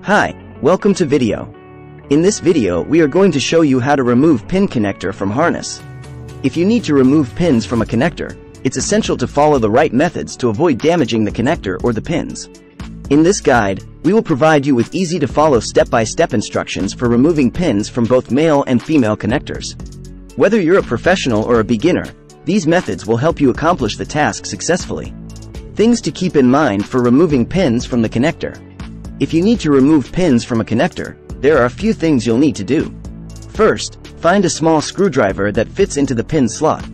Hi, welcome to video. In this video we are going to show you how to remove pin connector from harness. If you need to remove pins from a connector, it's essential to follow the right methods to avoid damaging the connector or the pins. In this guide, we will provide you with easy to follow step-by-step instructions for removing pins from both male and female connectors. Whether you're a professional or a beginner, these methods will help you accomplish the task successfully. Things to keep in mind for removing pins from the connector. If you need to remove pins from a connector, there are a few things you'll need to do. First, find a small screwdriver that fits into the pin slot.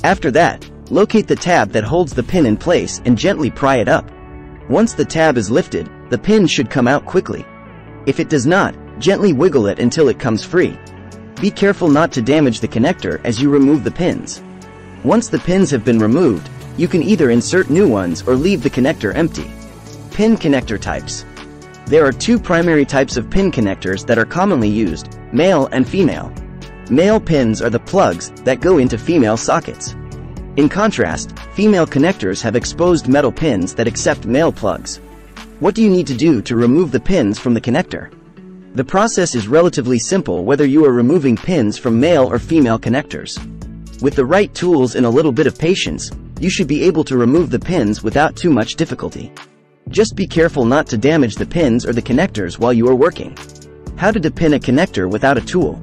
After that, locate the tab that holds the pin in place and gently pry it up. Once the tab is lifted, the pin should come out quickly. If it does not, gently wiggle it until it comes free. Be careful not to damage the connector as you remove the pins. Once the pins have been removed, you can either insert new ones or leave the connector empty. Pin connector types. There are two primary types of pin connectors that are commonly used, male and female. Male pins are the plugs that go into female sockets. In contrast, female connectors have exposed metal pins that accept male plugs. What do you need to do to remove the pins from the connector? The process is relatively simple whether you are removing pins from male or female connectors. With the right tools and a little bit of patience, you should be able to remove the pins without too much difficulty. Just be careful not to damage the pins or the connectors while you are working. How to depin a connector without a tool.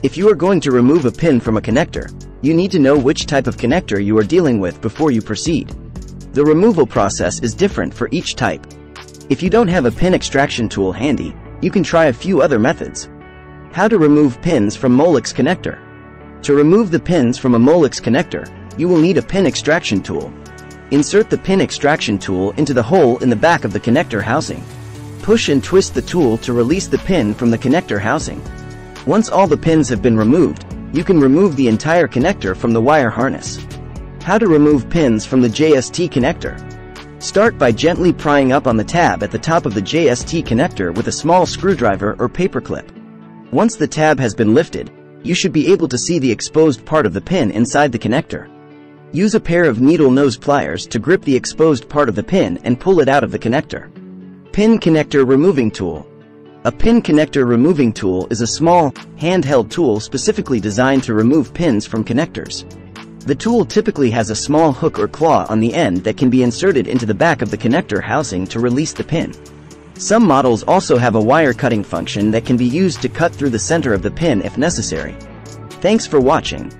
If you are going to remove a pin from a connector, you need to know which type of connector you are dealing with before you proceed. The removal process is different for each type. If you don't have a pin extraction tool handy, you can try a few other methods. How to remove pins from Molex connector. To remove the pins from a Molex connector, you will need a pin extraction tool. Insert the pin extraction tool into the hole in the back of the connector housing. Push and twist the tool to release the pin from the connector housing. Once all the pins have been removed, you can remove the entire connector from the wire harness. How to remove pins from the JST connector. Start by gently prying up on the tab at the top of the JST connector with a small screwdriver or paperclip. Once the tab has been lifted, you should be able to see the exposed part of the pin inside the connector. Use a pair of needle nose pliers to grip the exposed part of the pin and pull it out of the connector. Pin connector removing tool. A pin connector removing tool is a small, handheld tool specifically designed to remove pins from connectors. The tool typically has a small hook or claw on the end that can be inserted into the back of the connector housing to release the pin. Some models also have a wire cutting function that can be used to cut through the center of the pin if necessary. Thanks for watching.